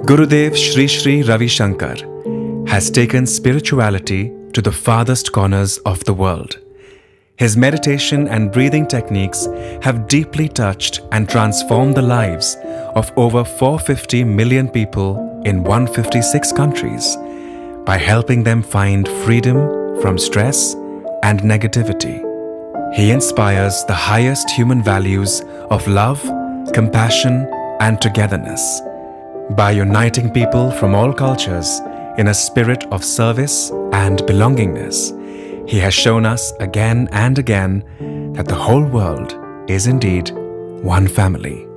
Gurudev Sri Sri Ravi Shankar has taken spirituality to the farthest corners of the world. His meditation and breathing techniques have deeply touched and transformed the lives of over 450 million people in 156 countries by helping them find freedom from stress and negativity. He inspires the highest human values of love, compassion, and togetherness by uniting people from all cultures in a spirit of service and belongingness. He has shown us again and again that the whole world is indeed one family.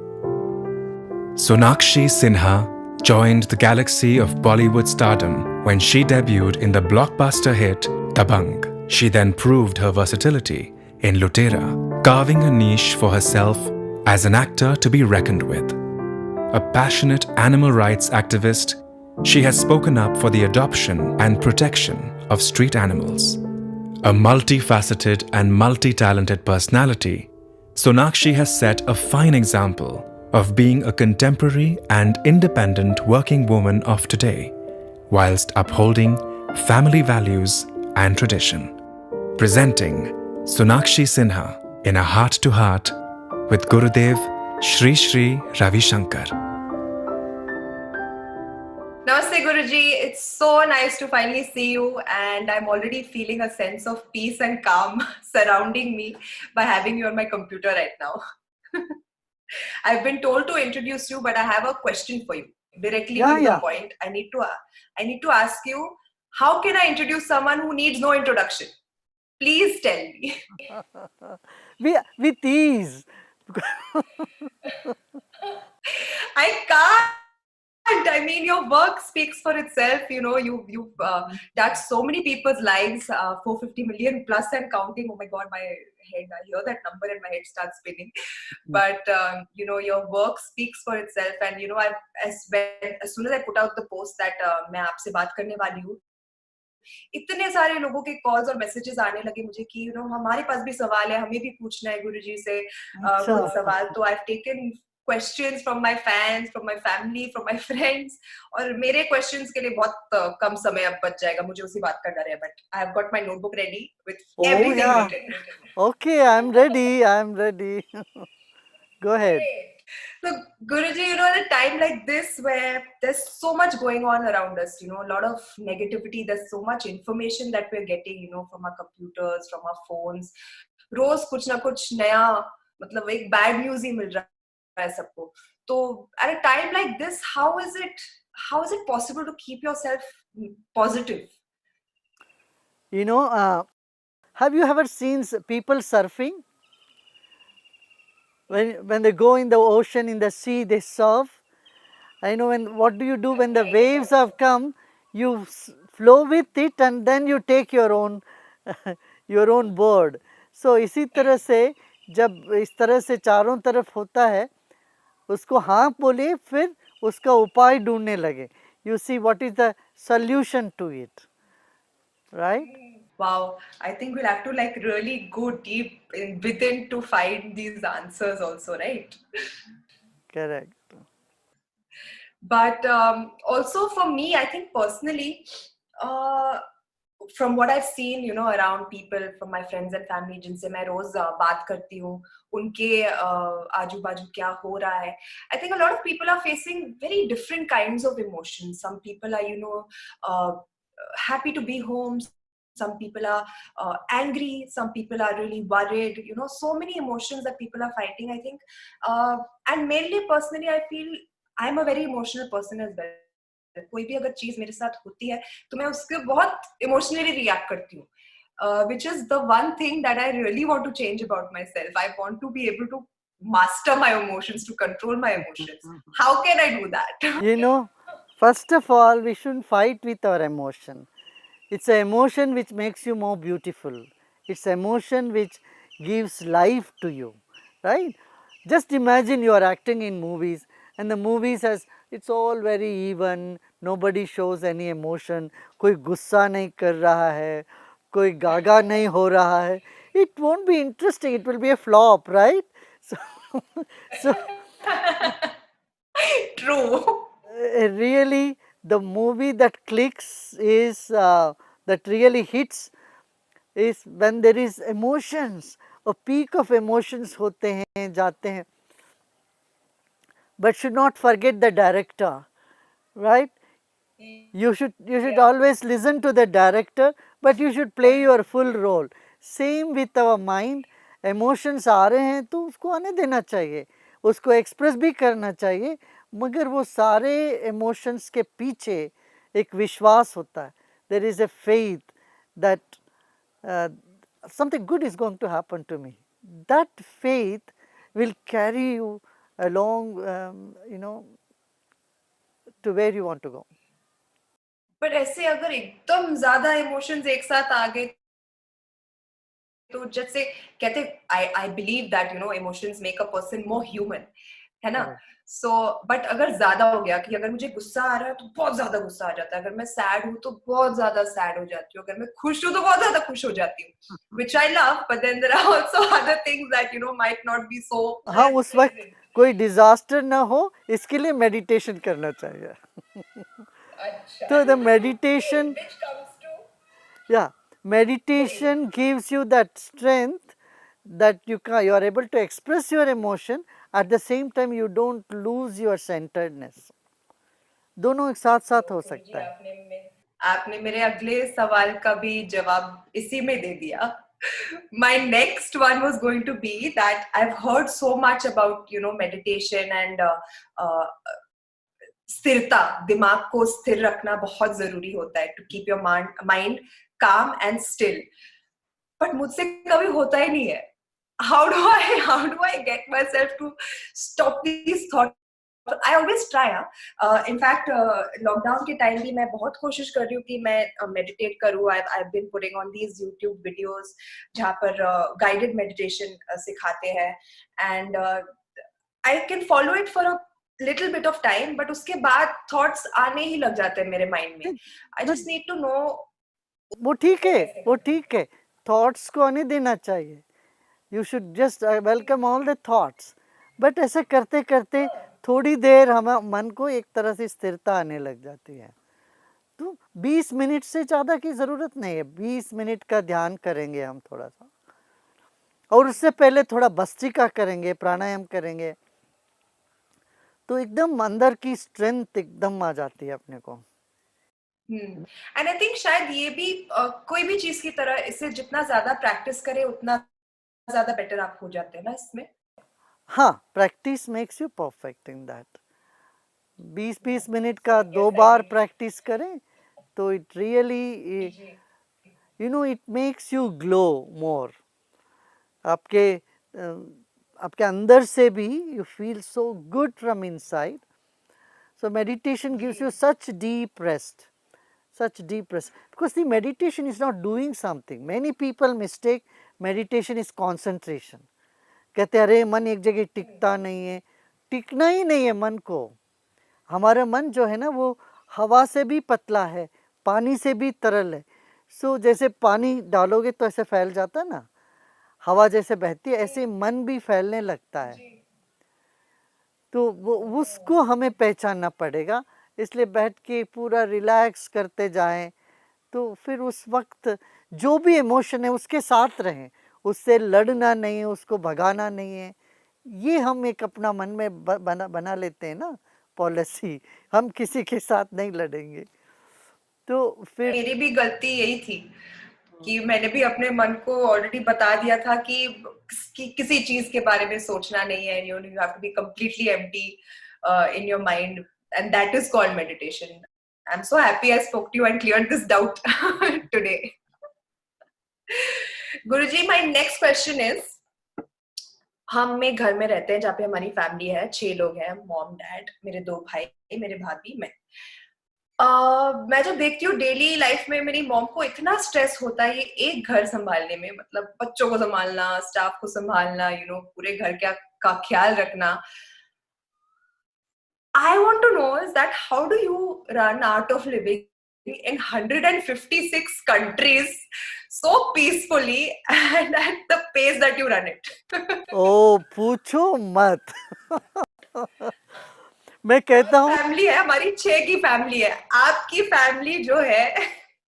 Sonakshi Sinha joined the galaxy of Bollywood stardom when she debuted in the blockbuster hit Dabangg. She then proved her versatility in Lutera, carving a niche for herself as an actor to be reckoned with. A passionate animal rights activist, she has spoken up for the adoption and protection of street animals. A multifaceted and multi-talented personality, Sonakshi has set a fine example of being a contemporary and independent working woman of today, whilst upholding family values and tradition. Presenting Sonakshi Sinha in a heart-to-heart with Gurudev Sri Sri Ravi Shankar. Namaste Guruji, it's so nice to finally see you, and I'm already feeling a sense of peace and calm surrounding me by having you on my computer right now. I've been told to introduce you, but I have a question for you. Directly to the point, I need to ask you, how can I introduce someone who needs no introduction? Please tell me. With ease. I can't. I mean, your work speaks for itself. You know, you've touched so many people's lives, 450 million plus and counting. Oh my God, my head! I hear that number and my head starts spinning. But you know, your work speaks for itself. And you know, as soon as I put out the post that मैं आपसे बात करने वाली हूँ, इतने सारे लोगों के कॉल्स और मैसेजेस आने लगे मुझे कि यू नो हमारे पास भी सवाल है, हमें भी पूछना है गुरुजी से कुछ सवाल. तो I have taken questions from my fans, from my family, from my friends, और मेरे questions के लिए बहुत कम समय अब बच जाएगा, मुझे उसी बात का डर है. But I have got my notebook ready with everything written. Okay, I'm ready. Go ahead. So Guruji, you know, at a time like this where there's so much going on around us, you know, a lot of negativity, there's so much information that we're getting, you know, from our computers, from our phones. रोज कुछ ना कुछ नया, मतलब एक bad news ही मिल रहा है सबको. तो at a time like this, how is it possible to keep yourself positive? You know, have you ever seen people surfing? When they go in the ocean, in the sea, they surf. I know what do you do when the waves have come? You flow with it and then you take your own your own board. So इसी तरह से जब इस तरह से चारों तरफ होता है, उसको हाँ बोलिए, फिर उसका उपाय ढूंढने लगे. You see what is the solution to it, right? Wow, I think we'll have to like really go deep within to find these answers also, right? Correct. But also for me, I think personally, uh, from what I've seen, you know, around people, from my friends and family, जिनसे मैं रोज बात करती हूँ, उनके आजू बाजू क्या हो रहा है. I think a lot of people are facing very different kinds of emotions. Some people are, you know, happy to be home. Some people are angry. Some people are really worried. You know, so many emotions that people are fighting, I think. And mainly, personally, I feel I'm a very emotional person as well. कोई भी अगर चीज मेरे साथ होती है तो मैं उसके बहुत इमोशनली रिएक्ट करती हूँ, which is the one thing that I really want to change about myself. I want to be able to master my emotions, to control my emotions. How can I do that? You know, first of all, we shouldn't fight with our emotion. It's an emotion which makes you more beautiful. It's an emotion which gives life to you, right? Just imagine you are acting in movies and the movies has, it's all very even, nobody shows any emotion, कोई गुस्सा नहीं कर रहा है, कोई गागा नहीं हो रहा है. It won't be interesting, it will be a flop, right? So, so True. really the movie that clicks is that really hits is when there is emotions, a peak of emotions होते हैं जाते हैं, but should not forget the director, right? You should always listen to the director, but you should play your full role. Same with our mind. emotions आ रहे हैं तो उसको आने देना चाहिए, उसको एक्सप्रेस भी करना चाहिए, मगर वो सारे emotions के पीछे एक विश्वास होता है. There is a faith that something good is going to happen to me. That faith will carry you along, to where you want to go. पर ऐसे अगर एकदम ज्यादा इमोशंस एक साथ आ गए तो जैसे कहते I believe that emotions make a person more human, है ना. सो बट अगर ज्यादा हो गया कि अगर मुझे गुस्सा आ रहा है तो बहुत ज्यादा गुस्सा आ जाता है, अगर मैं सैड हूँ तो बहुत ज्यादा सैड हो जाती हूँ, अगर मैं खुश हूँ तो बहुत ज्यादा खुश हो जाती हूँ, which I love, but then there are also other things that might not be so. हाँ, उस वक्त कोई डिजास्टर ना हो इसके लिए मेडिटेशन करना चाहिए. तो the meditation, yeah, meditation gives you that strength that you are able to express your emotion, at the same time you don't lose your centeredness. दोनों एक साथ साथ हो सकता है. आपने मेरे अगले सवाल का भी जवाब इसी में दे दिया. My next one was going to be that I've heard so much about meditation and स्थिरता, दिमाग को स्थिर रखना बहुत जरूरी होता है, to keep your mind calm and still. But मुझसे कभी होता ही नहीं है. How do I get myself to stop these thoughts? I always try. In fact, lockdown के टाइम भी मैं बहुत कोशिश कर रही हूँ कि मैं मेडिटेट करूँ. I've been putting on these YouTube videos जहाँ पर guided meditation सिखाते हैं, and I can follow it for a little bit of time, but उसके बाद thoughts आने ही लग जाते हैं मेरे माइंड में. I just need to know. वो ठीक है, वो ठीक है, थॉट्स को आने देना चाहिए. You should just welcome all the thoughts, but ऐसे करते करते थोड़ी देर हम मन को एक तरह से स्थिरता आने लग जाती है. तो 20 मिनट से ज़्यादा की ज़रूरत नहीं है. 20 मिनट का ध्यान करेंगे हम थोड़ा सा, और उससे पहले थोड़ा भस्त्रिका करेंगे, प्राणायाम करेंगे, तो एकदम अंदर की स्ट्रेंथ एकदम आ जाती है अपने को. एंड आई थिंक शायद ये भी कोई भी चीज की तरह, इससे जितना ज्यादा प्रैक्टिस करे उतना ज्यादा बेटर आप हो जाते हैं ना इसमें. हाँ, practice makes you perfect in that. 20-20 मिनट का 2 बार प्रैक्टिस करें तो it really it makes you glow more. आपके अंदर से भी you feel so good from inside. So meditation gives you such deep rest because the meditation is not doing something. Many people mistake meditation is concentration. कहते हैं अरे मन एक जगह टिकता नहीं है. टिकना ही नहीं है मन को. हमारा मन जो है ना वो हवा से भी पतला है, पानी से भी तरल है. सो जैसे पानी डालोगे तो ऐसे फैल जाता है ना, हवा जैसे बहती है ऐसे मन भी फैलने लगता है. तो वो उसको हमें पहचानना पड़ेगा. इसलिए बैठ के पूरा रिलैक्स करते जाएं, तो फिर उस वक्त जो भी इमोशन है उसके साथ रहें, उससे लड़ना नहीं है, उसको भगाना नहीं है. ये हम एक अपना मन में बना लेते हैं ना पॉलिसी, हम किसी के साथ नहीं लड़ेंगे. तो फिर मेरी भी गलती यही थी कि मैंने भी अपने मन को ऑलरेडी बता दिया था कि किसी चीज के बारे में सोचना नहीं है. You have to be completely empty in your mind, and that is called meditation. I'm so happy I spoke to you and cleared this doubt today. Guruji, my next question is, हम में घर में रहते हैं जहाँ पे हमारी family है, 6 लोग हैं, मॉम, डैड, मेरे 2 भाई, मेरे भाभी, मैं. मैं जब देखती हूँ डेली लाइफ में मेरी मॉम को इतना स्ट्रेस होता है ये एक घर संभालने में, मतलब बच्चों को संभालना, स्टाफ को संभालना, पूरे घर का ख्याल रखना. I want to know is that how do you run Art of Living in 156 countries so peacefully and at the pace that you run it? ओ पूछो मत. मैं कहता हूँ फैमिली है, हमारी 6 की फैमिली है, आपकी फैमिली जो है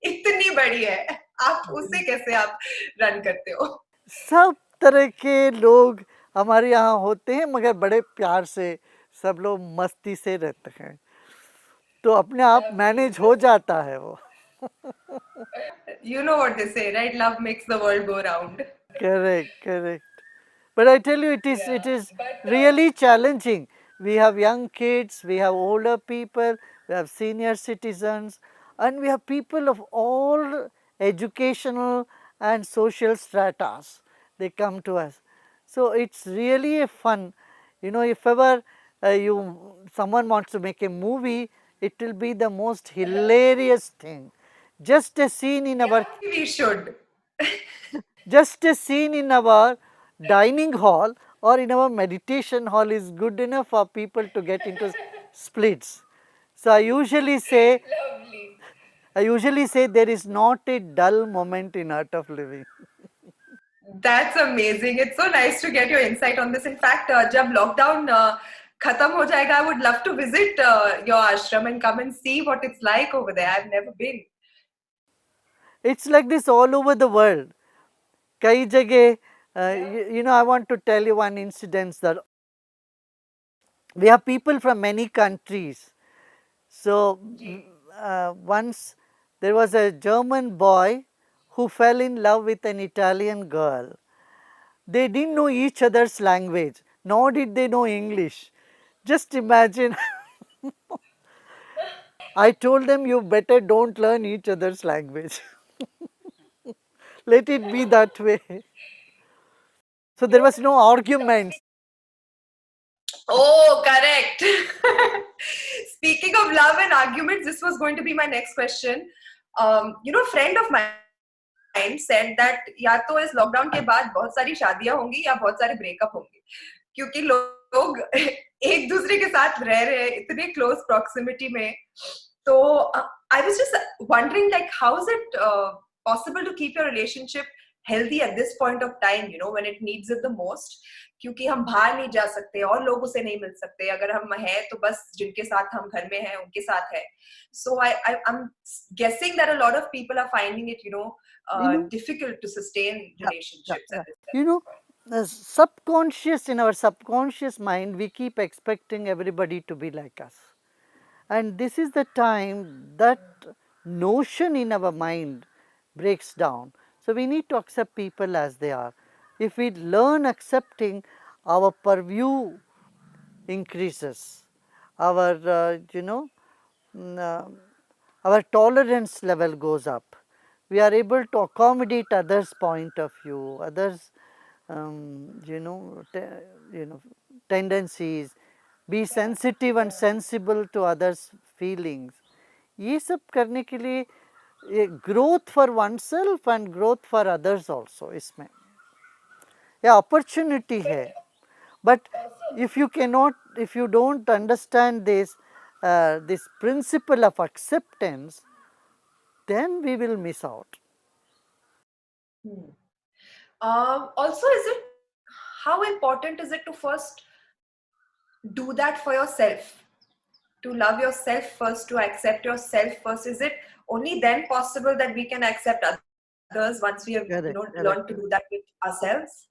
इतनी बड़ी है, आप उसे कैसे आप रन करते हो? सब तरह के लोग हमारे यहाँ होते हैं, मगर बड़े प्यार से सब लोग मस्ती से रहते हैं, तो अपने आप मैनेज हो जाता है वो। You know what they say, right? Love makes the world go round. Correct, correct. But I tell you, it is really challenging. We have young kids, we have older people, we have senior citizens, and we have people of all educational and social stratas. They come to us. So it's really a fun. You know, if ever someone wants to make a movie, it will be the most hilarious thing. Just a scene in our We should. just a scene in our dining hall or in our meditation hall is good enough for people to get into splits. So Lovely. I usually say there is not a dull moment in art of living. That's amazing. It's so nice to get your insight on this. In fact, जब lockdown खत्म हो जाएगा, I would love to visit your ashram and come and see what it's like over there. I've never been. It's like this all over the world. कई जगह, you know, I want to tell you one incident that we have people from many countries. So once there was a German boy who fell in love with an Italian girl. They didn't know each other's language, nor did they know English. Just imagine. I told them, you better don't learn each other's language. Let it be that way. So there was no argument. Oh, correct. Speaking of love and arguments, this was going to be my next question. You know, a friend of mine said that या तो इस lockdown के बाद बहुत सारी शादियां होंगी या बहुत सारे ब्रेकअप होंगे, क्योंकि लोग एक दूसरे के साथ रह रहे हैं इतने क्लोज प्रॉक्सिमिटी में. तो I was just wondering, like, how is it possible to keep your relationship healthy at this point of time, you know, when it needs it the most? क्योंकि हम बाहर नहीं जा सकते और लोगों से नहीं मिल सकते, अगर हम हैं तो बस जिनके साथ हम घर में हैं उनके साथ है. So I'm guessing that a lot of people are finding it, you know, difficult to sustain relationships at this time. You know, subconscious, in our subconscious mind, we keep expecting everybody to be like us. And this is the time that notion in our mind breaks down. So we need to accept people as they are. If we learn accepting, our purview increases, our our tolerance level goes up. We are able to accommodate others' point of view, others' tendencies, be sensitive and sensible to others' feelings. ये सब करने के लिए growth for oneself and growth for others also इसमें ये opportunity है. But if you don't understand this principle of acceptance, then we will miss out. Also, how important is it to first do that for yourself? To love yourself first, to accept yourself first. Is it only then possible that we can accept others once we have learned to do that with ourselves?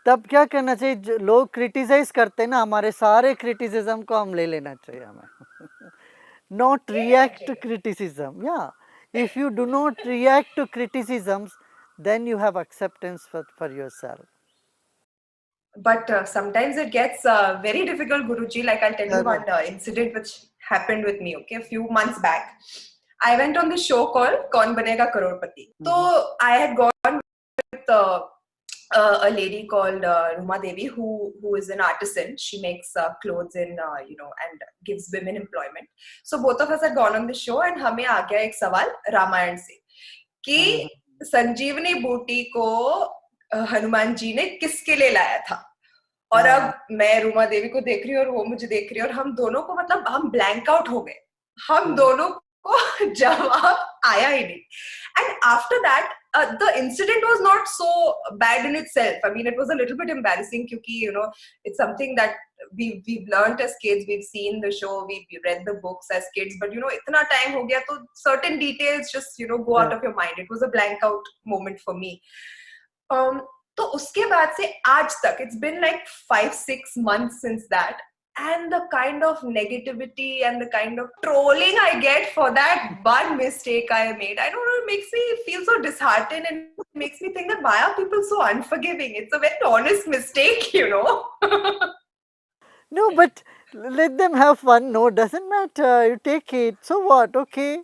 तब क्या करना चाहिए? लोग criticise करते हैं ना, हमारे सारे क्रिटिसिज्म को हम ले लेना चाहिए हमें. Not react to criticism. Yeah, if you do not react to criticisms, then you have acceptance for yourself. But sometimes it gets very difficult, Guruji. Like, I'll tell you one incident which happened with me, okay, a few months back. I went on this show called Kaun Banega Crorepati. So I had gone with a lady called Ruma Devi, who is an artisan. She makes clothes and gives women employment. So both of us had gone on the show, and हमें आ गया एक सवाल रामायण से कि संजीवनी बूटी को हनुमान जी ने किसके लिए लाया था. और अब मैं रूमा देवी को देख रही हूँ और वो मुझे देख रही है और हम दोनों को, मतलब, हम ब्लैंक आउट हो गए. हम दोनों को जवाब आया ही नहीं. And after that, the incident was not so bad in itself. I mean, it was a little bit embarrassing because, you know, it's something that we've learned as kids, we've seen the show, we've read the books as kids, but you know, itna time ho gaya, to certain details just, you know, go out of your mind. It was a blank out moment for me. Um, तो उसके बाद से आज तक, it's been like 5-6 months since that, and the kind of negativity and the kind of trolling I get for that one mistake I made, I don't know, it makes me feel so disheartened and makes me think that why are people so unforgiving? It's a very honest mistake, you know. No, but let them have fun. No, doesn't matter. You take it. So what? Okay.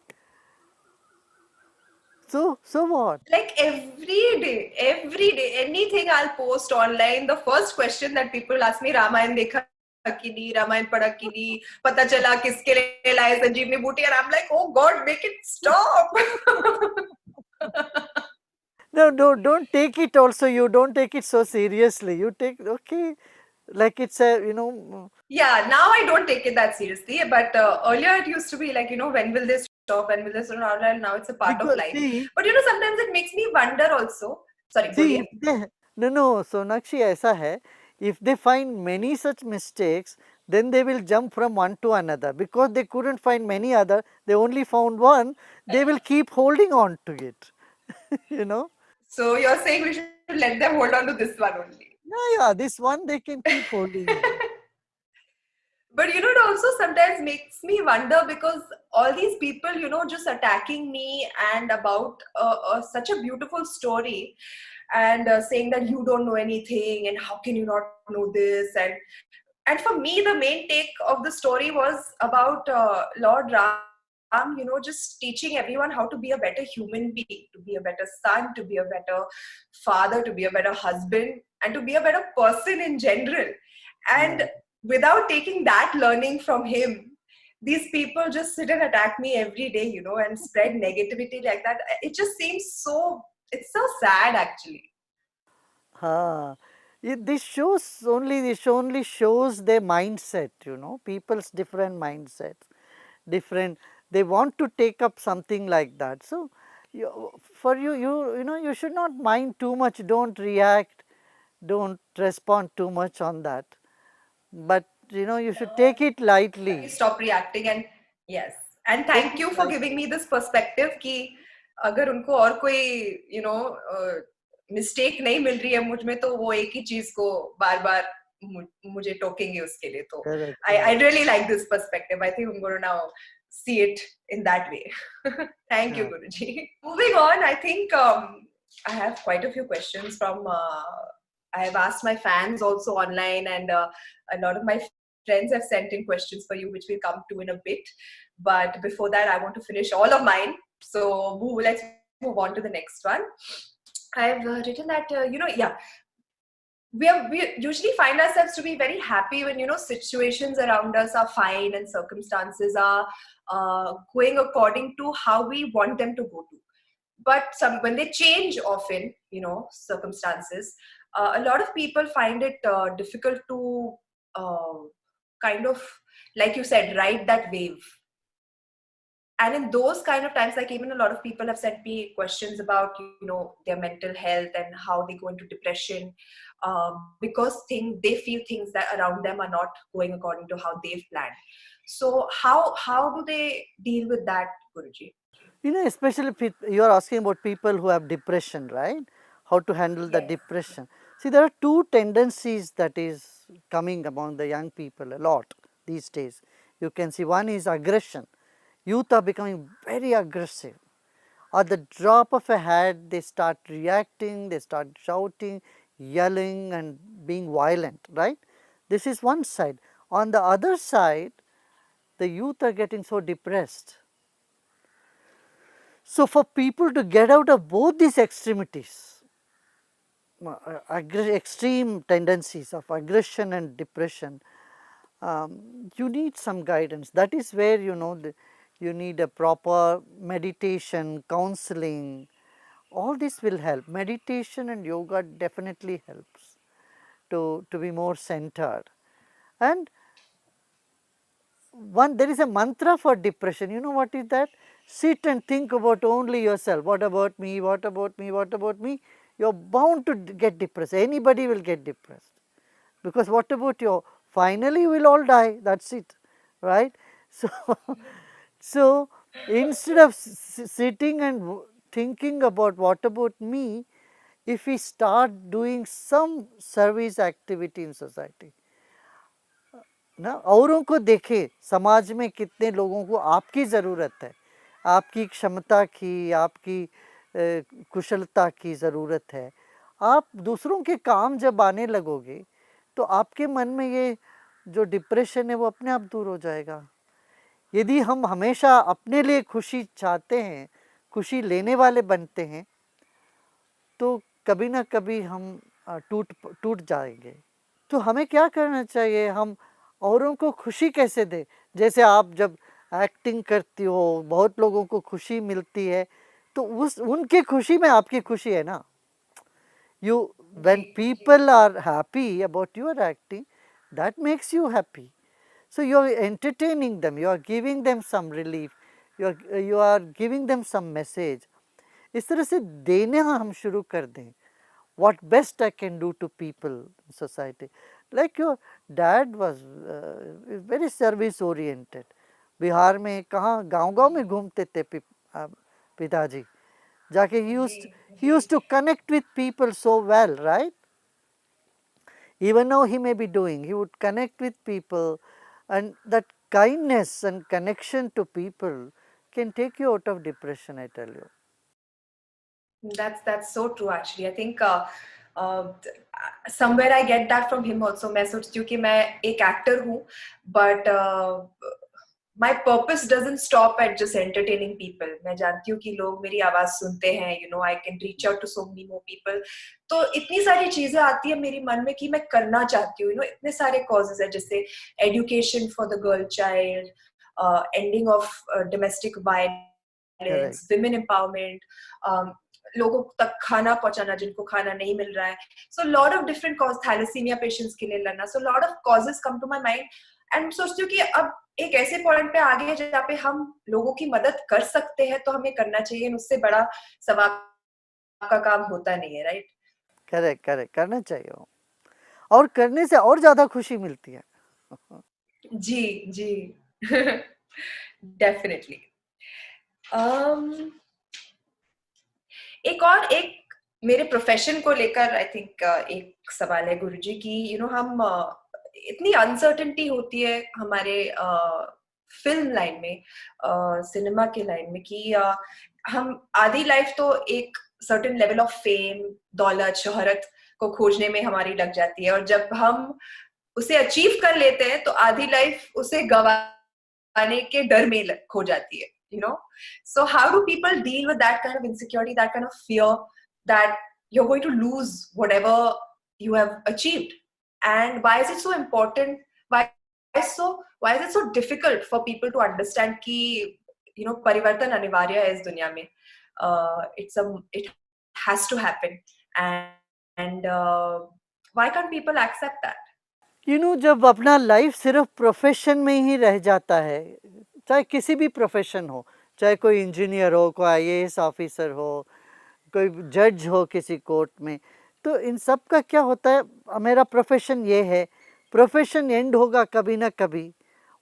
So what? Like every day, anything I'll post online, the first question that people ask me, Ramayan dekha ki nahi, Ramayan padha ki nahi, pata chala kiske liye laye Sanjeevani Booty, and I'm like, oh God, make it stop. No, no, don't take it also. You don't take it so seriously. You take, okay, like it's a, you know. Yeah, now I don't take it that seriously, but earlier it used to be like, you know, when will this stop? When will this stop? And now it's a part of Because life. see, But you know, sometimes it makes me wonder also. Sorry, see, boliye. if they, no, no, Sonakshi, ऐसा है, if they find many such mistakes, then they will jump from one to another. Because they couldn't find many other, they only found one, they will keep holding on to it, you know. So you're saying we should let them hold on to this one only. Yeah, this one they can keep holding on. But you know, it also sometimes makes me wonder because all these people, you know, just attacking me and about such a beautiful story, and saying that you don't know anything and how can you not know this, and for me the main take of the story was about Lord Ram, you know, just teaching everyone how to be a better human being, to be a better son, to be a better father, to be a better husband, and to be a better person in general. And without taking that learning from him, these people just sit and attack me every day, you know, and spread negativity like that. It just seems so, it's so sad actually. Ah, this only shows their mindset, you know, people's different mindsets, different, they want to take up something like that. So, for you know, you should not mind too much, don't react, don't respond too much on that. But, you know, you should take it lightly. Stop reacting, and yes, and Take thank it you for giving lightly. me this perspective कि अगर उनको और कोई you know mistake नहीं मिल रही है मुझ में, तो वो एक ही चीज को बार बार मुझे टोकेंगे उसके लिए. तो Correct, I correct. really like this perspective. I think I'm going to now see it in that way. Thank you, Yeah. Guruji. Moving on, I think I have quite a few questions from I have asked my fans also online, and a lot of my friends have sent in questions for you, which we'll come to in a bit. But before that, I want to finish all of mine. So let's move on to the next one. I've written that, you know, yeah, we usually find ourselves to be very happy when, you know, situations around us are fine and circumstances are going according to how we want them to go to. But when they change often, you know, circumstances, a lot of people find it difficult to uh, kind of, like you said, ride that wave. And in those kind of times, like even a lot of people have sent me questions about, you know, their mental health and how they go into depression, because they feel things that around them are not going according to how they've planned. So how do they deal with that, Guruji? You know, especially you are asking about people who have depression, right? How to handle the Yes. depression. See, there are two tendencies that is coming among the young people a lot these days. You can see one is aggression. Youth are becoming very aggressive. At the drop of a hat, they start reacting, they start shouting, yelling, and being violent, right? This is one side. On the other side, the youth are getting so depressed. So, for people to get out of both these extremities, extreme tendencies of aggression and depression, you need some guidance. That is where, you know, you need a proper meditation, counseling, all this will help. Meditation and yoga definitely helps to be more centered. And one, there is a mantra for depression. You know what is that? sit and think about only yourself. What about me? What about me? What about me? You're bound to get depressed. Anybody will get depressed. Because what about your, finally we'll all die, that's it, right? So, so instead of sitting and thinking about what about me, if we start doing some service activity in society, ना औरों को देखें समाज में कितने लोगों को आपकी ज़रूरत है, आपकी क्षमता की, आपकी कुशलता की ज़रूरत है, आप दूसरों के काम जब आने लगोगे तो आपके मन में ये जो डिप्रेशन है वो अपने आप दूर हो जाएगा। यदि हम हमेशा अपने लिए खुशी चाहते हैं, खुशी लेने वाले बनते हैं, तो कभी ना कभी हम टूट जाएंगे। तो हमें क्या करना चाहिए, हम औरों को खुशी कैसे दें? जैसे आप जब एक्टिंग करती हो, बहुत लोगों को खुशी मिलती है, तो उस उनकी खुशी में आपकी खुशी है ना। You, when people are happy about your acting, that makes you happy. So you are entertaining them, you are giving them some relief, you are giving them some message. इस तरह से देने हम शुरू कर दें. What best I can do to people in society. Like your dad was very service oriented. Bihar में कहाँ गांव-गांव में घूमते थे पिताजी. जाके he used to connect with people so well, right? Even though he may be doing, he would connect with people, and that kindness and connection to people can take you out of depression, I tell you. That's so true actually. I think somewhere I get that from him also. मैं सोचती हूँ कि मैं एक actor हूँ, but my purpose doesn't stop at just entertaining people. मैं जानती हूँ कि लोग मेरी आवाज सुनते हैं, you know, I can reach out to so many more people. तो इतनी सारी चीजें आती है मेरी मन में कि मैं करना चाहती हूँ, you know, इतने सारे causes है जैसे education for the girl child, ending of domestic violence, Correct. women empowerment, लोगों तक खाना पहुंचाना जिनको खाना नहीं मिल रहा है. So lot of different causes, thalassemia patients के लिए लड़ना. So lot of causes come to my mind and सोचती हूँ कि अब एक ऐसे पॉइंट पे आ गए जहाँ पे हम लोगों की मदद कर सकते हैं तो हमें करना चाहिए. उससे बड़ा सवाब का काम होता नहीं है, राइट? करेक्ट करेक्ट, करना चाहिए वो, और करने से और ज्यादा खुशी मिलती है. जी जी डेफिनेटली. एक मेरे प्रोफेशन को लेकर आई थिंक एक सवाल है गुरुजी की, यू नो, हम इतनी अनसर्टेनिटी होती है हमारे फिल्म लाइन में, सिनेमा के लाइन में कि हम आधी लाइफ तो एक सर्टेन लेवल ऑफ फेम, दौलत, शोहरत को खोजने में हमारी लग जाती है, और जब हम उसे अचीव कर लेते हैं तो आधी लाइफ उसे गंवाने के डर में खो जाती है, you know. So how do people deal with that kind of insecurity, that kind of fear that you're going to lose whatever you have achieved? And why is it so important, why is it so difficult for people to understand कि, you know, परिवर्तन अनिवार्य है इस दुनिया में. It has to happen, and why can't people accept that? You know, जब अपना life सिर्फ प्रोफेशन में ही रह जाता है, चाहे किसी भी प्रोफेशन हो, चाहे कोई इंजीनियर हो, कोई आईएएस ऑफिसर हो, कोई जज हो किसी कोर्ट में, तो इन सब का क्या होता है, मेरा प्रोफेशन ये है, प्रोफेशन एंड होगा कभी ना कभी,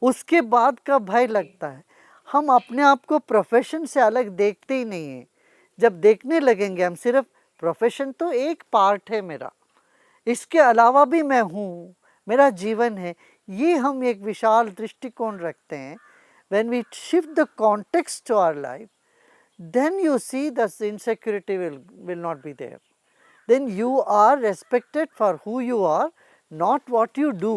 उसके बाद का भय लगता है. हम अपने आप को प्रोफेशन से अलग देखते ही नहीं हैं. जब देखने लगेंगे हम सिर्फ प्रोफेशन तो एक पार्ट है मेरा, इसके अलावा भी मैं हूँ, मेरा जीवन है, ये हम एक विशाल दृष्टिकोण रखते हैं. when we shift the context to our life, then you see that insecurity will not be there. Then you are respected for who you are, not what you do.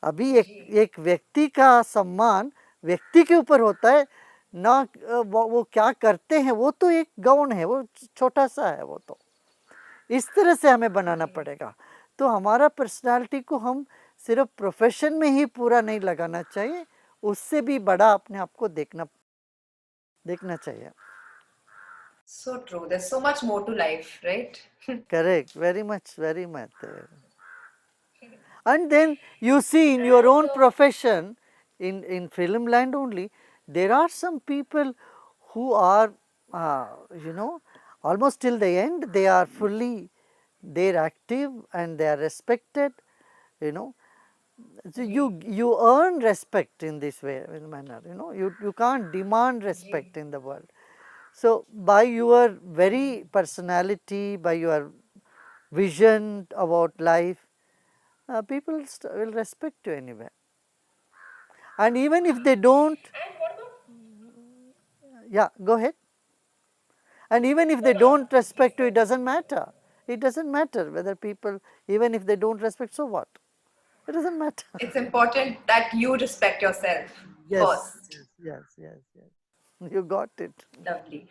अभी एक व्यक्ति का सम्मान व्यक्ति के ऊपर होता है, ना वो क्या करते हैं, वो तो एक गौण है, वो छोटा सा है. वो तो इस तरह से हमें बनाना पड़ेगा. तो हमारा पर्सनालिटी को हम सिर्फ प्रोफेशन में ही पूरा नहीं लगाना चाहिए, उससे भी बड़ा अपने आप को देखना चाहिए. So true. There's so much more to life, right? Correct, very much, very much. And then you see in your own profession, in film land only, There are some people who are, you know, almost till the end, they are fully, they're active and they are respected, you know. So you earn respect in this way, in manner, you know, you can't demand respect in the world. So by your very personality, by your vision about life, people will respect you anyway. And even if they don't, yeah, go ahead. And even if they don't respect you, it doesn't matter. It doesn't matter whether people, even if they don't respect, so what? It doesn't matter. It's important that you respect yourself Yes, first. yes. You got it. Lovely.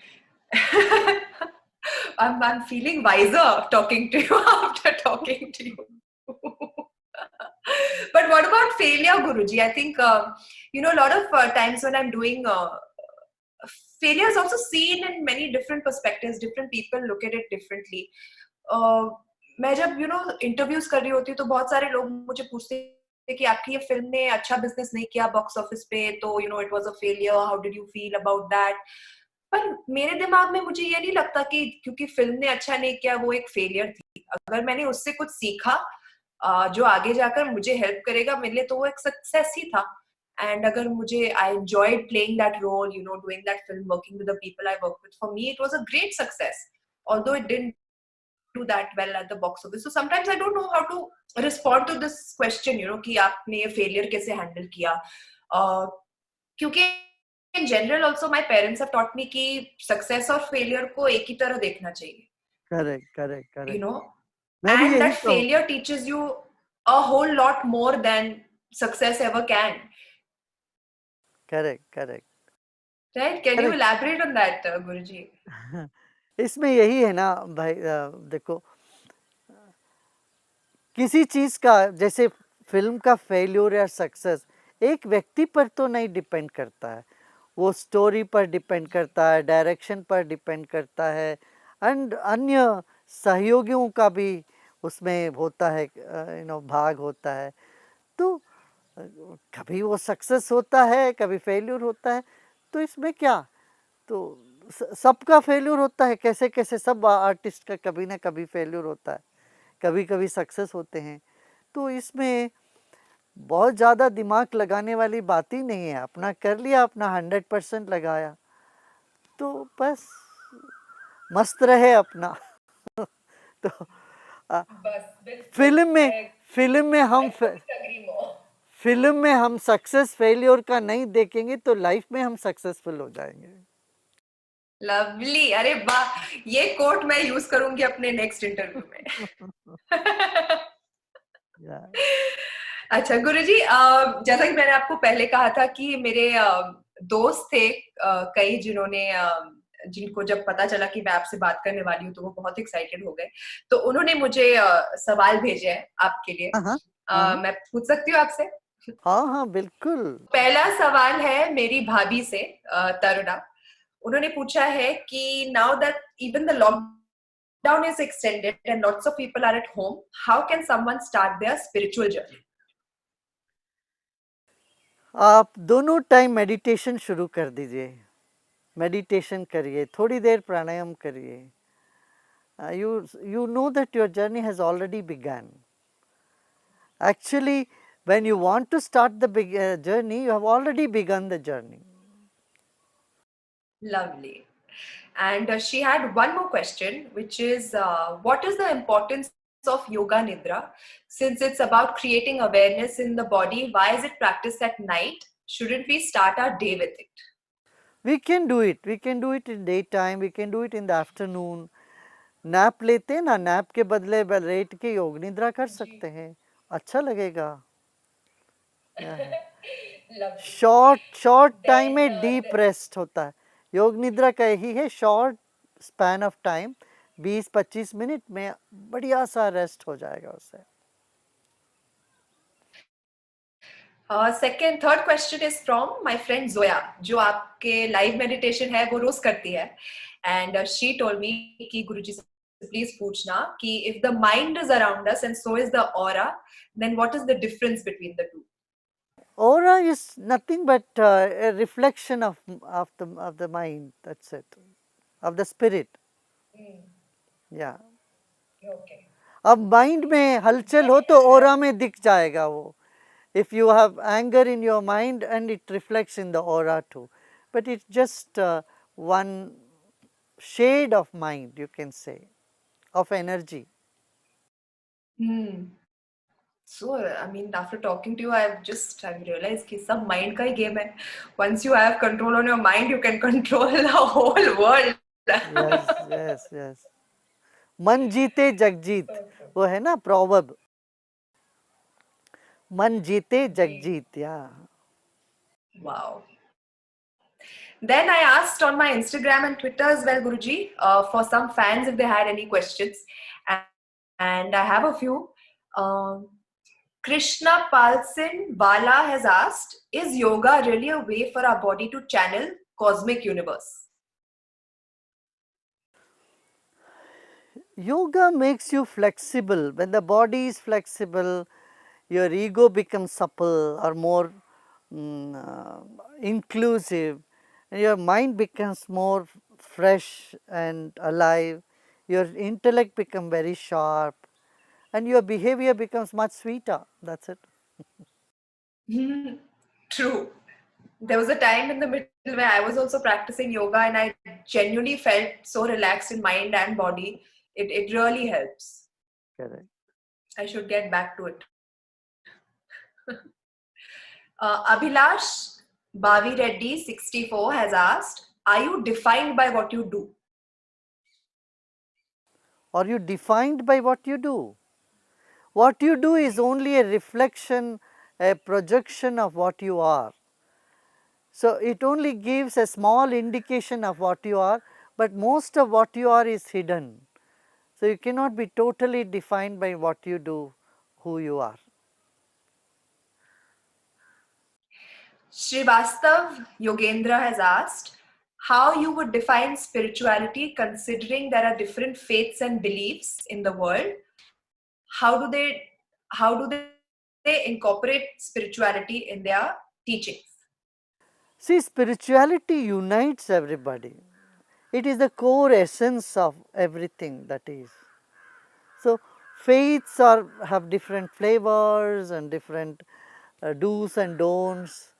I'm feeling wiser talking to you after talking to you. But what about failure, Guruji? I think, you know, a lot of times when I'm doing failure is also seen in many different perspectives. Different people look at it differently. मैं जब you know interviews कर रही होती हूँ तो बहुत सारे लोग मुझे पूछते हैं कि आपकी ये फिल्म ने अच्छा बिजनेस नहीं किया बॉक्स ऑफिस पे तो you know it was a failure how did you feel about that पर मेरे दिमाग में मुझे ये नहीं लगता कि क्योंकि फिल्म ने अच्छा नहीं किया वो एक फेलियर थी अगर मैंने उससे कुछ सीखा जो आगे जाकर मुझे हेल्प करेगा मेरे लिए तो वो एक सक्सेस ही था and agar mujhe I enjoyed playing that role you know doing that film working with the people I work with for me it was a great success although it didn't do that well at the box office so sometimes I don't know how to respond to this question you know कि आपने ये failure कैसे handle किया क्योंकि in general also my parents have taught me कि success और failure को एक ही तरह देखना चाहिए Correct. you know मैं भी and यही that कहूँगा. failure teaches you a whole lot more than success ever can Correct. right can you elaborate on that Guruji इसमें यही है ना भाई, देखो किसी चीज़ का जैसे फिल्म का फेल्यूर या सक्सेस एक व्यक्ति पर तो नहीं डिपेंड करता है, वो स्टोरी पर डिपेंड करता है, डायरेक्शन पर डिपेंड करता है एंड अन्य सहयोगियों का भी उसमें होता है, यू नो, भाग होता है. तो कभी वो सक्सेस होता है, कभी फेल्यूर होता है, तो इसमें क्या, तो सबका फेल्यूर होता है, कैसे कैसे सब आर्टिस्ट का कभी ना कभी फेल्यूर होता है, कभी कभी सक्सेस होते हैं. तो इसमें बहुत ज़्यादा दिमाग लगाने वाली बात ही नहीं है, अपना कर लिया, अपना 100% लगाया तो बस मस्त रहे अपना. तो फिल्म में हम सक्सेस फेलियर का नहीं देखेंगे तो लाइफ में हम सक्सेसफुल हो जाएंगे. लवली अरे वाह ये कोट मैं यूज करूंगी अपने नेक्स्ट इंटरव्यू में अच्छा गुरुजी जैसा कि मैंने आपको पहले कहा था कि मेरे दोस्त थे कई जिन्होंने जिनको जब पता चला कि मैं आपसे बात करने वाली हूँ तो वो बहुत एक्साइटेड हो गए तो उन्होंने मुझे सवाल भेजे हैं आपके लिए मैं पूछ सकती हूँ आपसे हाँ बिल्कुल. पहला सवाल है मेरी भाभी से तरुणा उन्होंने पूछा है कि now that even the lockdown is extended and lots of people are at home how can someone start their spiritual journey आप दोनों टाइम मेडिटेशन शुरू कर दीजिए, मेडिटेशन करिए, थोड़ी देर प्राणायाम करिए. you know that your journey has already begun. Actually, when you want to start the journey, you have already begun the journey. Lovely. And she had one more question, which is what is the importance of Yoga Nidra? Since it's about creating awareness in the body, why is it practiced at night? Shouldn't we start our day with it? We can do it. We can do it in daytime. We can do it in the afternoon. Nap लेते हैं ना, nap के बदले late के योग निद्रा कर सकते हैं, अच्छा लगेगा. शॉर्ट टाइम में डीप रेस्ट होता है. योग निद्रा का यही है, short span of time, 20-25 minute में बढ़िया सा रेस्ट हो जाएगा उससे. Third question is from my friend Zoya जो आपके लाइव मेडिटेशन है वो रोज करती है एंड शी टोल्ड मी कि गुरुजी से प्लीज पूछना कि if the mind is around us and so is the aura then what is the difference between the two Aura is nothing but a reflection of the mind. That's it, of the spirit. Yeah. Okay. अब mind में हलचल हो तो ओरा में दिख जाएगा वो. If you have anger in your mind and it reflects in the aura too, but it's just one shade of mind, you can say, of energy. Hmm. So, I mean, after talking to you, I've realized कि सब mind का ही game है. Once you have control on your mind, you can control the whole world. Yes, yes, yes. मन जीते जग जीत, वो है ना proverb. मन जीते जग जीत, yeah. Wow. Then I asked on my Instagram and Twitter as well, Guruji, for some fans if they had any questions. And, and I have a few. Um, Krishna Palsin Bala has asked, is yoga really a way for our body to channel cosmic universe? Yoga makes you flexible. When the body is flexible, your ego becomes supple or more inclusive, and your mind becomes more fresh and alive. Your intellect becomes very sharp, and your behavior becomes much sweeter. That's it. True. There was a time in the middle where I was also practicing yoga and I genuinely felt so relaxed in mind and body. It really helps. Correct. I should get back to it. Abhilash Bavi Reddy 64 has asked, are you defined by what you do? Are you defined by what you do? What you do is only a reflection, a projection of what you are. So, it only gives a small indication of what you are, but most of what you are is hidden. So, you cannot be totally defined by what you do, who you are. Srivastav Yogendra has asked, how you would define spirituality considering there are different faiths and beliefs in the world? How do they incorporate spirituality in their teachings? See, spirituality unites everybody. It is the core essence of everything that is. So, faiths have different flavors and different do's and don'ts,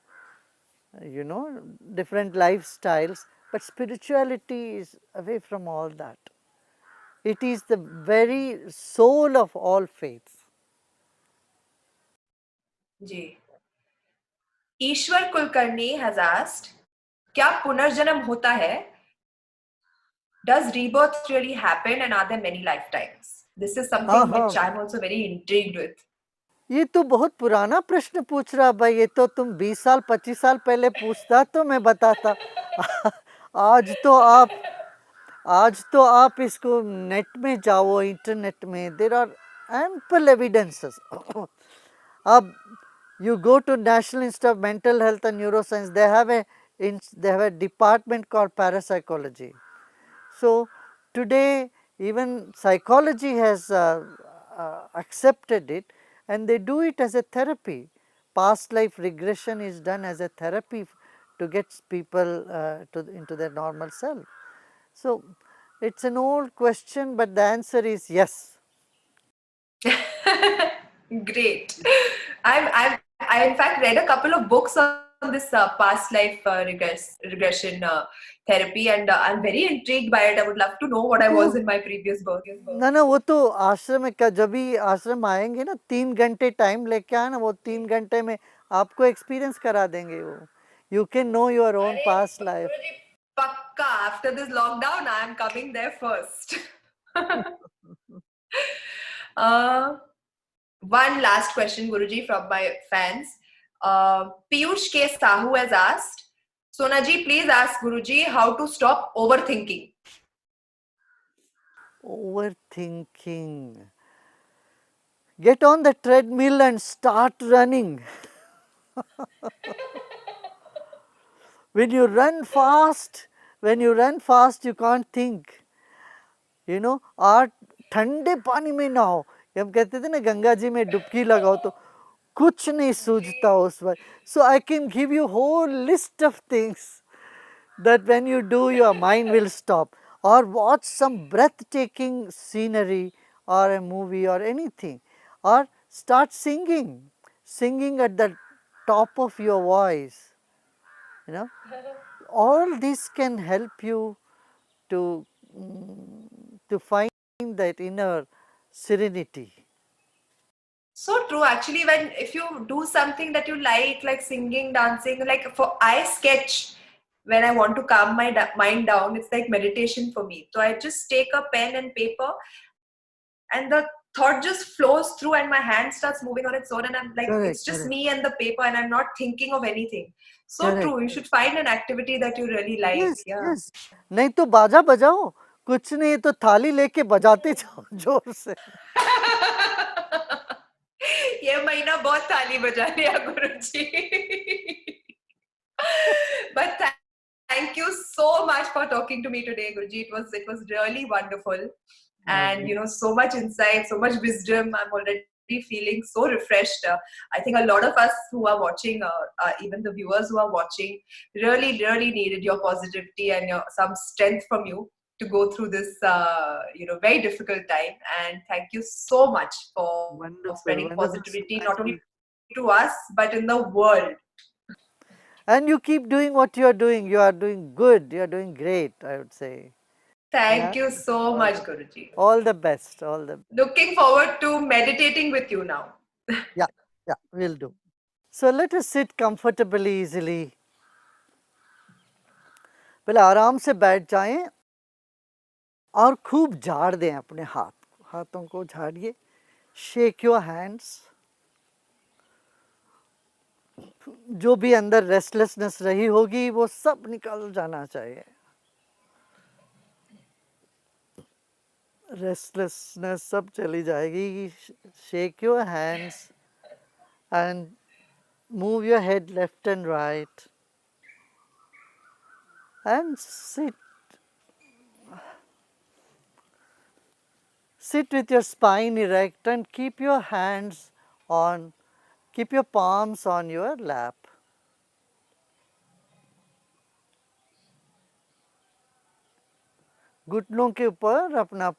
different lifestyles, but spirituality is away from all that. It is the very soul of all faiths. Ji. Ishwar Kulkarni has asked, क्या पुनर्जन्म होता है? Does rebirth really happen and are there many lifetimes? This is something which I'm also very intrigued with. ये तो बहुत पुराना प्रश्न पूछ रहा भाई, ये तो तुम 20 साल 25 साल पहले पूछता तो मैं बताता. आज तो आप इसको नेट में जाओ, इंटरनेट में, देर आर एम्पल एविडेंसेस. अब you go to National Institute of Mental Health and Neuroscience, they have a department called parapsychology. So, today even psychology has accepted it, and they do it as a therapy. Past life regression is done as a therapy to get people into their normal self. So, it is an old question, but the answer is yes. Great. I in fact read a couple of books on this past life regression therapy, and I'm very intrigued by it. I would love to know what I was in my previous birth. ना वो तो आश्रम का, जब भी आश्रम आएंगे ना 3 घंटे टाइम लेके आना, वो 3 घंटे में आपको एक्सपीरियंस करा देंगे वो. You can know your own past life. Pakka, after this lockdown, I am coming there first. One last question, Guruji, from my fans. Piyush K. Sahu has asked, Sonaji, please ask Guruji how to stop overthinking. Overthinking. Get on the treadmill and start running. When you run fast, you can't think. और ठंडे पानी में नहाओ. हम कहते थे ना गंगा जी में डुबकी लगाओ तो कुछ नहीं सूझता उस वक्त. So I can give you whole list of things that when you do, your mind will stop. Or watch some breathtaking scenery or a movie or anything. Or start singing, singing at the top of your voice. You know, all this can help you to to find that inner serenity. So true. Actually, when if you do something that you like singing, dancing, like for I sketch when I want to calm my mind down. It's like meditation for me. So I just take a pen and paper, and the thought just flows through, and my hand starts moving on its own, and I'm like, Correct, it's just correct, me and the paper, and I'm not thinking of anything. So correct. true. You should find an activity that you really like. Yes, Yeah. yes. नहीं तो बाजा बजाओ, कुछ नहीं तो थाली लेके बजाते जाओ जोर से. ये महीना बहुत ताली बजा लिया गुरुजी. But thank you so much for talking to me today, Guruji. It was really wonderful, and so much insight, so much wisdom. I'm already feeling so refreshed. I think a lot of us who are watching, even the viewers who are watching, really needed your positivity and some strength from you to go through this very difficult time. And thank you so much for Wonderful, spreading wonderful. positivity not only Actually, to us but in the world. and you keep doing what you are doing. You are doing good. You are doing great, I would say. Yeah. Thank you so much, Guruji. All the best. All the Looking forward to meditating with you now. yeah, yeah, will do. So let us sit comfortably, easily. पहले आराम से बैठ जाएं और खूब झाड़ दें अपने हाथों को झाड़िए. Shake your hands. जो भी अंदर रेस्टलेसनेस रही होगी वो सब निकल जाना चाहिए. रेस्टलेसनेस सब चली जाएगी. Shake your hands and move your head left and right and sit with your spine erect and keep your palms on your lap. घुटनों के ऊपर अपना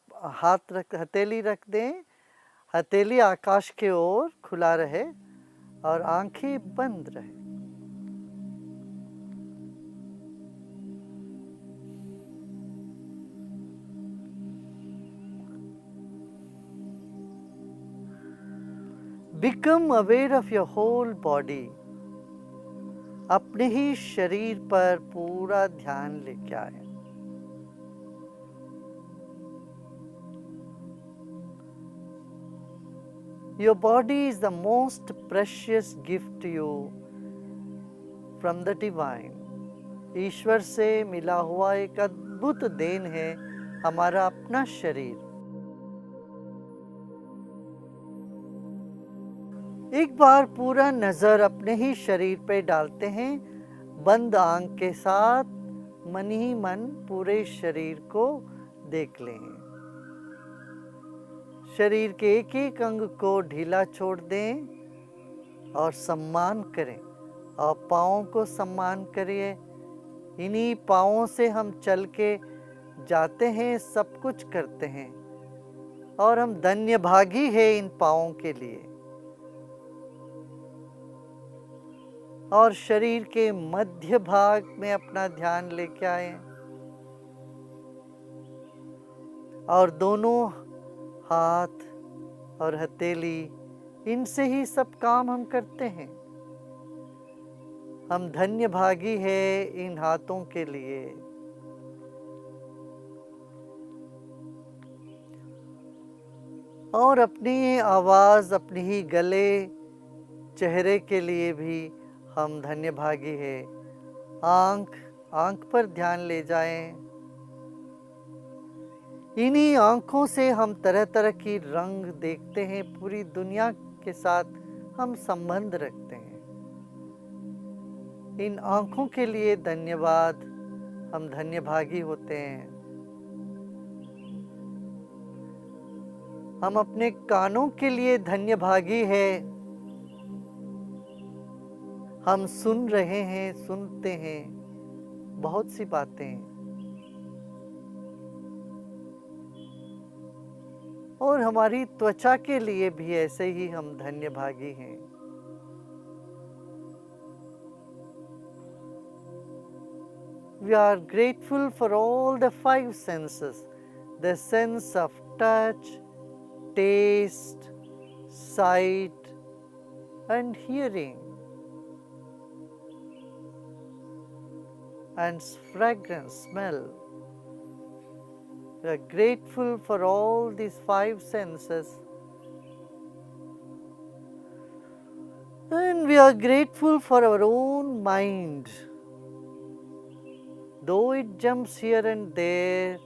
हथेली रख दें. हथेली आकाश के ओर खुला रहे और आंखें बंद रहे. Become aware of your whole body. अपने ही शरीर पर पूरा ध्यान लेके आए. Your body is the most precious gift to you from the divine. ईश्वर से मिला हुआ एक अद्भुत देन है हमारा अपना शरीर. एक बार पूरा नज़र अपने ही शरीर पे डालते हैं. बंद आंख के साथ मन ही मन पूरे शरीर को देख लें. शरीर के एक एक अंग को ढीला छोड़ दें और सम्मान करें. और पाँवों को सम्मान करिए. इन्हीं पाँवों से हम चल के जाते हैं, सब कुछ करते हैं और हम धन्य भागी हैं इन पाँवों के लिए. और शरीर के मध्य भाग में अपना ध्यान लेके आए और दोनों हाथ और हथेली, इनसे ही सब काम हम करते हैं. हम धन्य भागी है इन हाथों के लिए. और अपनी आवाज़, अपनी ही गले, चेहरे के लिए भी हम धन्य भागी है. आंख पर ध्यान ले जाएं. इन्हीं आँखों से हम तरह तरह की रंग देखते हैं. पूरी दुनिया के साथ हम संबंध रखते हैं. इन आँखों के लिए धन्यवाद. हम धन्य भागी होते हैं. हम अपने कानों के लिए धन्य भागी है. हम सुन रहे हैं, सुनते हैं बहुत सी बातें, और हमारी त्वचा के लिए भी ऐसे ही हम धन्य भागी हैं। We are grateful for all the five senses, the sense of touch, taste, sight, and hearing, and fragrance, smell. We are grateful for all these five senses, and we are grateful for our own mind. Though it jumps here and there,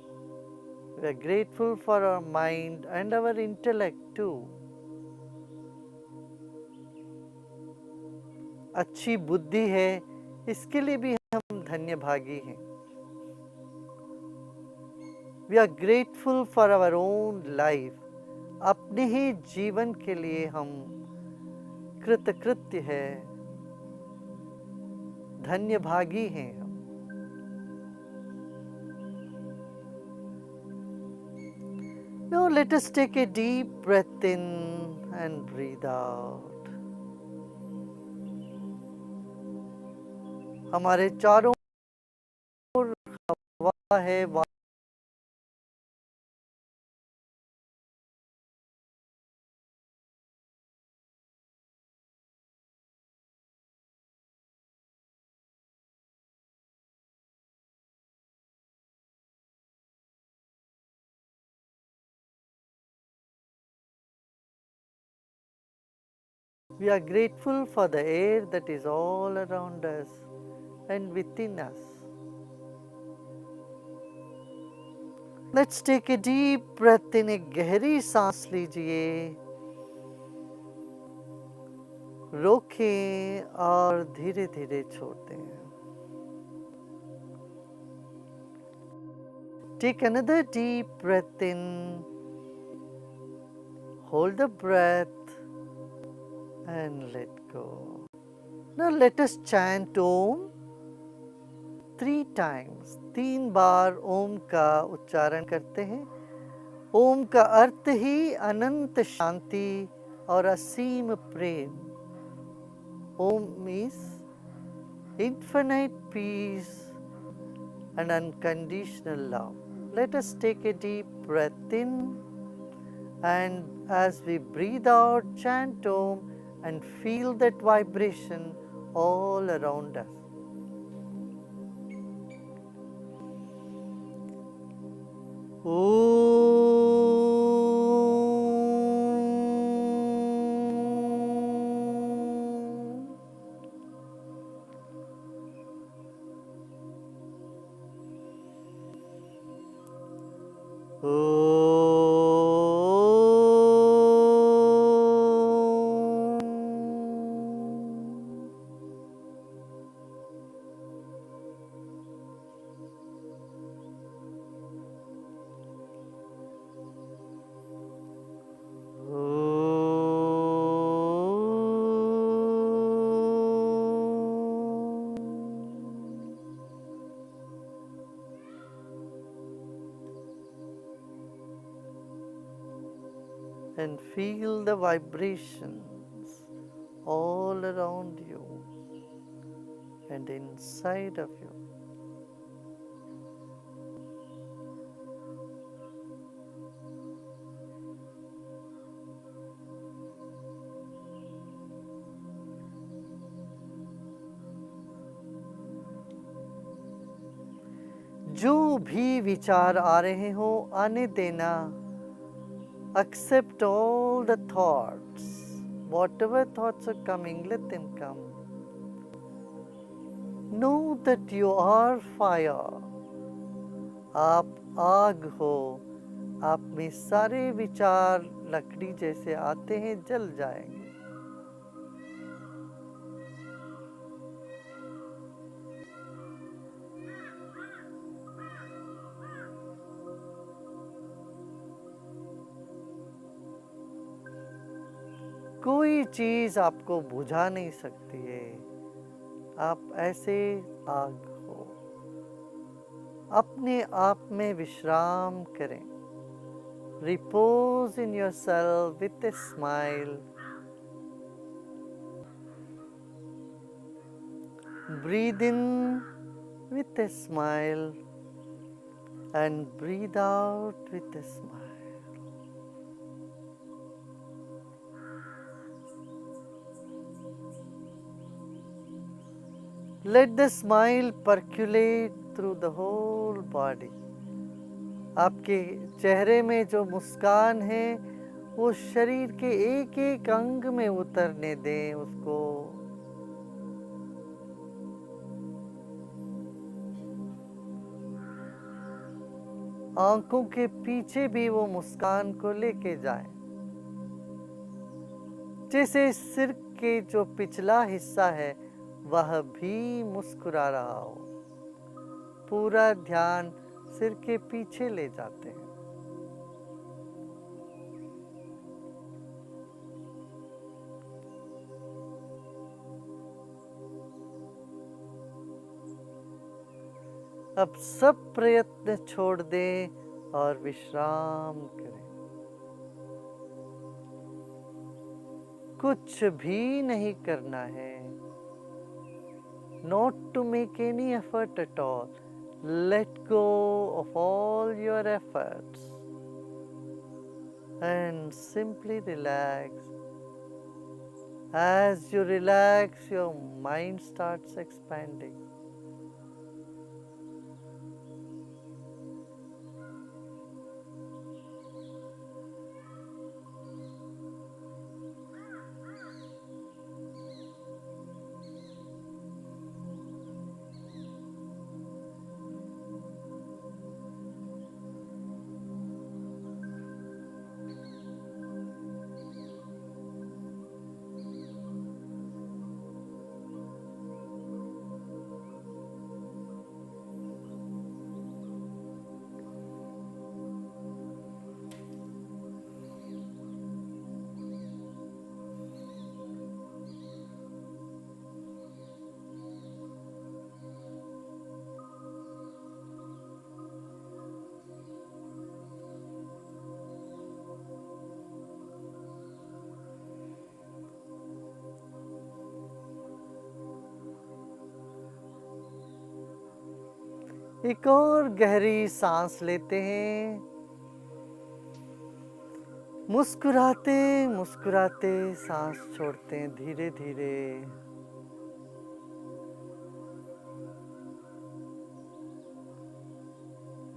we are grateful for our mind and our intellect too. अच्छी बुद्धि है, इसके लिए भी हम धन्य भागी हैं। We are grateful for our own life. अपने ही जीवन के लिए हम कृतकृत्य है, धन्य भागी हैं हम। Now let us take a deep breath in and breathe out. हमारे चारों ओर हवा है, we are grateful for the air that is all around us and within us. Let's take a deep breath in. एक गहरी सांस लीजिए, रोकें और धीरे धीरे छोड़ते हैं। Take another deep breath in, hold the breath and let go. Now let us chant Om 3 times. 3 बार ओम का उच्चारण करते हैं। ओम का अर्थ ही अनंत शांति और असीम प्रेम। Om is infinite peace and unconditional love. Let us take a deep breath in, and as we breathe out, chant Om and feel that vibration all around us. And feel the vibrations all around you and inside of you. जो भी विचार आ रहे हो आने देना। Accept all the thoughts. Whatever thoughts are coming, let them come. Know that you are fire. आप आग हो, आप में सारे विचार लकड़ी जैसे आते हैं, जल जाएंगे। कोई चीज आपको बुझा नहीं सकती है। आप ऐसे आग हो। अपने आप में विश्राम करें। Repose in yourself with a smile. Breathe in with a smile and breathe out with a smile. Let the smile percolate through the whole body. आपके चेहरे में जो मुस्कान है वो शरीर के एक एक अंग में उतरने दें उसको। आंखों के पीछे भी वो मुस्कान को लेके जाएं। जैसे सिर के जो पिछला हिस्सा है वह भी मुस्कुरा रहा हो। पूरा ध्यान सिर के पीछे ले जाते हैं। अब सब प्रयत्न छोड़ दें और विश्राम करें। कुछ भी नहीं करना है। Not to make any effort at all. Let go of all your efforts and simply relax. As you relax, your mind starts expanding. एक और गहरी सांस लेते हैं। मुस्कुराते मुस्कुराते सांस छोड़ते हैं धीरे धीरे।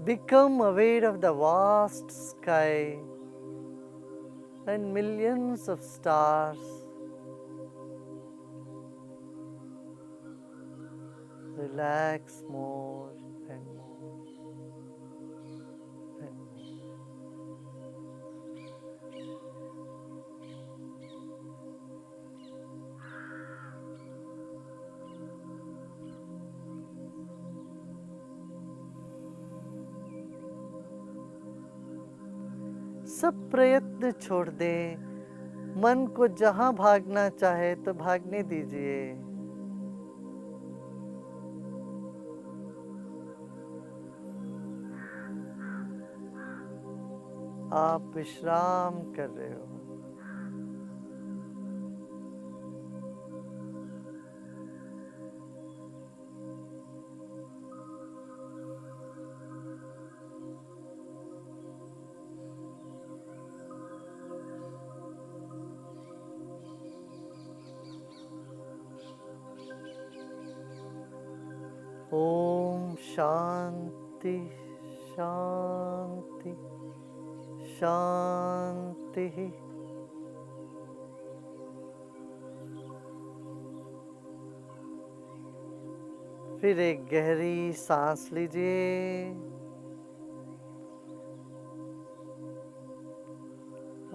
Become aware of the vast sky and millions of stars. Relax more and more and more. सब प्रयत्न छोड़ दें। मन को जहां भागना चाहे तो भागने दीजिए। आप विश्राम कर रहे हो। ओम शांति शांति शांति। फिर एक गहरी सांस लीजिए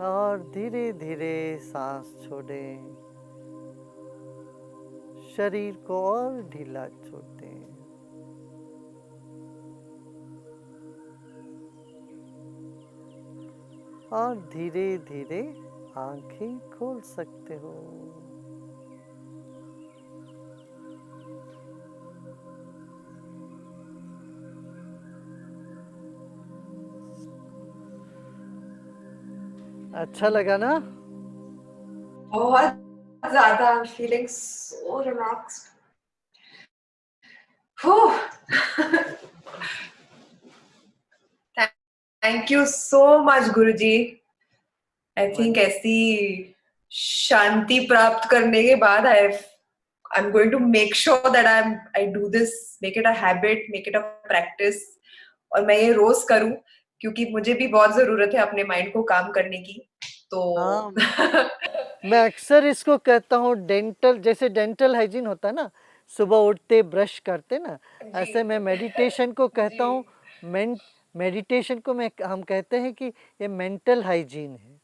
और धीरे धीरे सांस छोड़ें। शरीर को और ढीला छोड़ दें। और धीरे धीरे आंखें खोल सकते हो। अच्छा लगा ना? बहुत ज्यादा feeling so relaxed. Thank you so much Guruji. I think ऐसी शांति प्राप्त करने के बाद I'm going to make sure that I do this, make it a habit, make it a practice, और मैं ये रोज करूं क्योंकि मुझे भी बहुत जरूरत है अपने माइंड को काम करने की. तो हाँ, मैं अक्सर इसको कहता हूँ डेंटल, जैसे डेंटल हाइजीन होता है ना, सुबह उठते ब्रश करते ना, ऐसे मैं मेडिटेशन को कहता हूँ, मेडिटेशन को हम कहते हैं कि ये मेंटल हाइजीन है.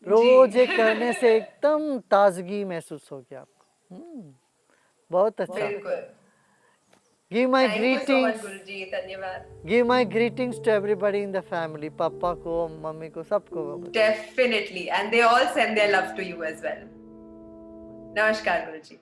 रोज ये करने से एकदम ताजगी महसूस होगी आपको. बहुत अच्छा. बिल्कुल. Give my thank you so much greetings, Guruji. धन्यवाद. Give my greetings to everybody in the family. पापा को, मम्मी को, सबको. Definitely, and they all send their love to you as well. Namaskar, Guruji.